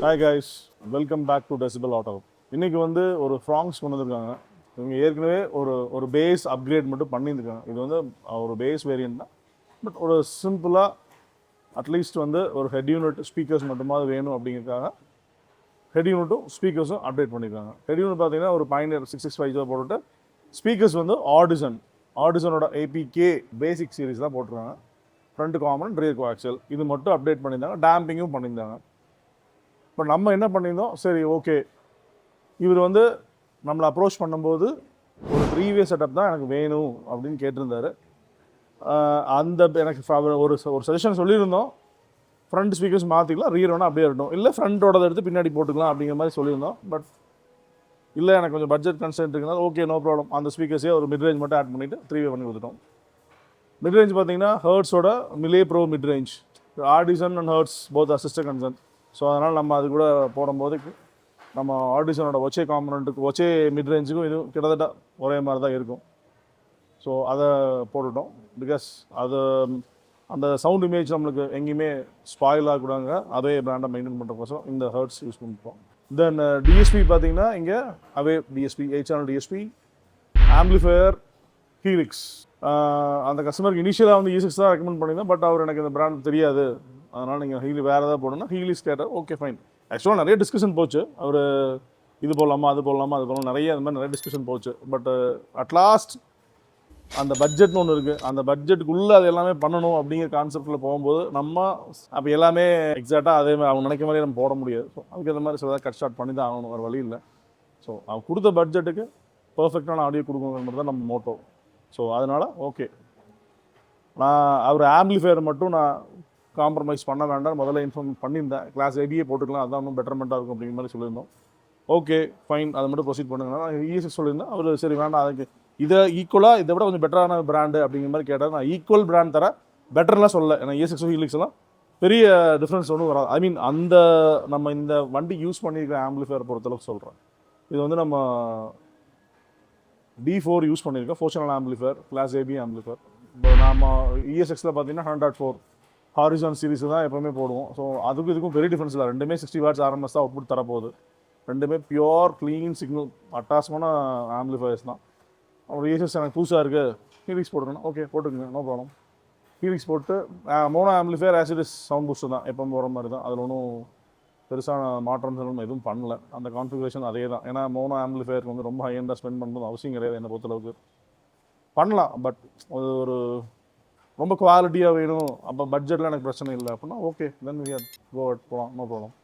Hi guys, welcome back to Decibel Autohub. இன்னைக்கு வந்து ஒரு Fronx கொண்டு வந்திருக்காங்க. இவங்க ஏற்கனவே ஒரு பேஸ் அப்கிரேட் மட்டும் பண்ணியிருக்காங்க. இது வந்து ஒரு பேஸ் வேரியன்ட் தான். பட் ஒரு சிம்பிளாக அட்லீஸ்ட் வந்து ஒரு ஹெட் யூனிட் ஸ்பீக்கர்ஸ் மட்டுமாவது வேணும் அப்படிங்கிறதுக்காக ஹெட் யூனிட்டும் ஸ்பீக்கர்ஸும் அப்டேட் பண்ணியிருக்காங்க. ஹெட் யூனிட் பார்த்தீங்கன்னா ஒரு பைனியர் 665 போட்டுட்டு ஸ்பீக்கர்ஸ் வந்து ஆடிசனோட APK பேசிக் சீரிஸ் தான் போட்டிருக்காங்க. ஃப்ரண்ட் காமன் ரியர் கோஆக்சியல் இது மட்டும் அப்டேட் பண்ணியிருந்தாங்க. டேம்பிங்கும் பண்ணியிருந்தாங்க. இப்போ நம்ம என்ன பண்ணியிருந்தோம், சரி ஓகே இவர் வந்து நம்மளை அப்ரோச் பண்ணும்போது ஒரு 3-வே செட்டப் தான் எனக்கு வேணும் அப்படின்னு கேட்டிருந்தாரு. அந்த எனக்கு ஒரு சஜஷன் சொல்லியிருந்தோம். ஃப்ரண்ட் ஸ்பீக்கர்ஸ் மாற்றிக்கலாம், ரியர் வேணால் அப்படியே இருக்கட்டும், இல்லை ஃப்ரண்ட்டோட எடுத்து பின்னாடி போட்டுக்கலாம் அப்படிங்கிற மாதிரி சொல்லியிருந்தோம். பட் இல்லை எனக்கு கொஞ்சம் பட்ஜெட் கன்ஸ்டன்ட் இருக்குனால ஓகே நோ ப்ராப்ளம், அந்த ஸ்பீக்கர்ஸே ஒரு மிட்ரேஞ்ச் மட்டும் ஆட் பண்ணிவிட்டு 3-வே பண்ணி கொடுத்துட்டோம். மிட்ரேஞ்ச் பார்த்தீங்கன்னா ஹர்ட்ஸோட மிலே bro midrange, addition and hertz both sister concern. So அதனால் நம்ம அது கூட போடும்போது நம்ம ஆடிசனோட ஒச்சே காம்பனண்ட்டுக்கு ஒச்சே மிட்ரேஞ்சுக்கும் இதுவும் கிட்டத்தட்ட ஒரே மாதிரி தான் இருக்கும். ஸோ அதை போட்டுட்டோம். பிகாஸ் அது அந்த சவுண்ட் இமேஜ் நம்மளுக்கு எங்கேயுமே ஸ்பாயில் ஆகக்கூடாங்க, அதே பிராண்டை மெயின்டைன் பண்ணுறக்கோசம் இந்த ஹர்ட்ஸ் யூஸ் பண்ணிப்போம். தென் டிஎஸ்பி பார்த்தீங்கன்னா இங்கே அவே DSP 8 channel DSP, amplifier Helix. அந்த கஸ்டமருக்கு இனிஷியலாக வந்து E6 தான் ரெக்கமெண்ட் பண்ணியிருந்தேன். பட் அவர் எனக்கு இந்த பிராண்ட் தெரியாது, அதனால் நீங்கள் வேறு ஏதாவது போடணும்னா ஹீலிக்ஸ் கேட்டார். Okay fine. ஆக்சுவலாக நிறைய டிஸ்கஷன் போச்சு, அவர் இது போடலாமா அது போடலாமா அது போடலாம் நிறைய அது மாதிரி நிறைய டிஸ்கஷன் போச்சு. பட் அட்லாஸ்ட் அந்த பட்ஜெட்னு ஒன்று இருக்குது, அந்த பட்ஜெட்டுக்குள்ளே அது எல்லாமே பண்ணணும் அப்படிங்கிற கான்செப்டில் போகும்போது நம்ம அப்போ எல்லாமே எக்ஸாக்டாக அதே மாதிரி அவங்க நினைக்க மாதிரி நம்ம போட முடியாது. ஸோ அதுக்கு அந்த மாதிரி சில கட் ஸ்டார்ட் பண்ணி தான் ஆகணும், ஒரு வழி இல்லை. ஸோ அவங்க கொடுத்த பட்ஜெட்டுக்கு பர்ஃபெக்டான ஆடியோ கொடுக்கணுங்கிறது தான் நம்ம மோட்டோ. ஸோ அதனால் ஓகே, நான் அவர் ஆம்பிளிஃபையர் மட்டும் நான் காம்ப்ரமைஸ் பண்ண வேண்டாம் முதல்ல இன்ஃபார்ம் பண்ணியிருந்தேன். கிளாஸ் ஏபியே போட்டுக்கலாம், அதான் இன்னும் பெட்டர்மெண்ட்டாக இருக்கும் அப்படிங்கிற மாதிரி சொல்லியிருந்தோம். ஓகே ஃபைன், அதை மட்டும் ப்ரொசீட் பண்ணுங்கன்னா E6 சொல்லியிருந்தேன். அவர் சரி வேண்டாம், அதுக்கு இதை ஈக்குவலாக இதை விட கொஞ்சம் பெட்டரான பிராண்டு அப்படிங்கிற மாதிரி கேட்டால் நான் ஈக்குவல் பிராண்ட் தர பெட்டர்லாம் சொல்லலை. ஏன்னா E6 ஹீலிக்ஸ் எல்லாம் பெரிய டிஃப்ரென்ஸ் ஒன்றும் வராது. ஐ மீன் அந்த நம்ம இந்த வண்டி யூஸ் பண்ணியிருக்கிற ஆம்பிளிஃபையர் பொறுத்தளவுக்கு சொல்கிறேன். இது வந்து நம்ம D4 யூஸ் பண்ணியிருக்கோம், 4 channel amplifier, class AB amplifier. இப்போ நம்ம E6ல் பார்த்தீங்கன்னா 100.4 ஹாரிசான் சீரிஸ் தான் எப்போவுமே போடுவோம். ஸோ அதுக்கும் இதுக்கும் பெரிய டிஃப்ரென்ஸ் இல்லை. ரெண்டுமே 60 வாட்ஸ் RMS தான் அவுட்புட் தரப்போகுது. ரெண்டுமே பியோர் க்ளீன் சிக்னல் அட்டாசமான ஆம்பிளிஃபயர்ஸ் தான். ஒரு E6 எனக்கு புதுசாக இருக்குது, ஹீலிக்ஸ் போட்டுருக்கேன், ஓகே போட்டுருங்க, நோ ப்ராப்ளம். ஹீலிக்ஸ் போட்டு மோனோ ஆம்பிளிஃபயர் ஆசிடிஸ் சவுண்ட் பூஸ்டர் தான் எப்போ போகிற மாதிரி தான். அதில் ஒன்றும் பெருசான மாற்றம் எதுவும் பண்ணல. அந்த கான்ஃபிகரேஷன் அதே தான். ஏன்னா மோனோ ஆம்பிளிஃபயருக்கு வந்து ரொம்ப ஹை எண்டாக ஸ்பெண்ட் பண்ணுறது அவசியம் கிடையாது என்னை பொறுத்தளவுக்கு. பண்ணலாம், பட் ஒரு ரொம்ப குவாலிட்டியாக வேணும், அப்போ பட்ஜெட்டில் எனக்கு பிரச்சனை இல்லை அப்படின்னா okay then we are go at போகலாம், நோ ப்ராப்ளம்.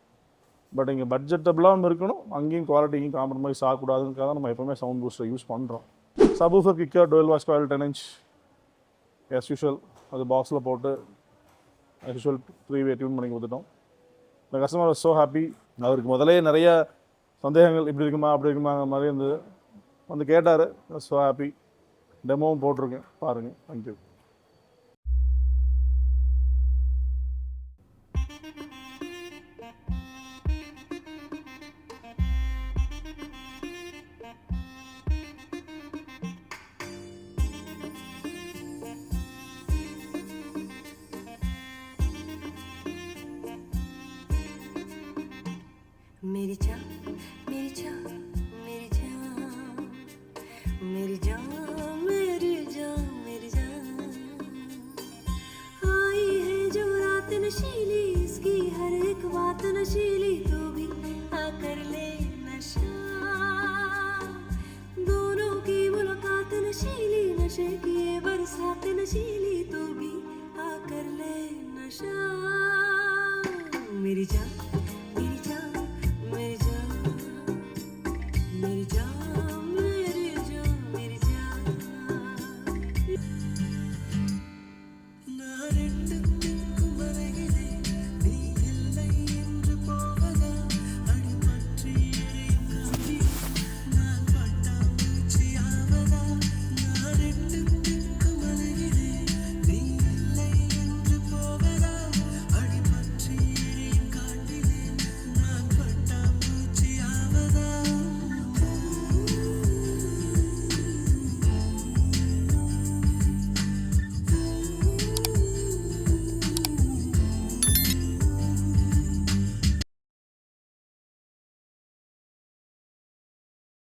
பட் இங்கே பட்ஜெட்டபிளாகவும் இருக்கணும், அங்கேயும் குவாலிட்டியும் காம்ப்ரமைஸ் ஆகக்கூடாதுக்காக நம்ம எப்போவுமே சவுண்ட் பூஸ்டர் யூஸ் பண்ணுறோம். Subwoofer kicker dual voice coil 10 inch as usual அது பாக்ஸில் போட்டு as usual 3-வே டியூன் பண்ணி கொடுத்துட்டோம். இந்த கஸ்டமர் வாஸ் ஸோ ஹாப்பி. அவருக்கு முதலே நிறைய சந்தேகங்கள் இப்படி இருக்குமா அப்படி இருக்குமா மாதிரி இருந்தது, வந்து கேட்டார். So happy. டெமோவும் போட்டிருக்கேன், பாருங்கள். தேங்க்யூ. मेरी जान मेरी जान मेरी जान मेरी जान मेरी जान मेरी जान आई है जो रात नशीली, इसकी हर एक बात नशीली, तू भी आकर ले नशा, दोनों की मुलाकात नशीली, नशे की ये बरसात नशीली, तू भी आकर ले नशा, मेरी जान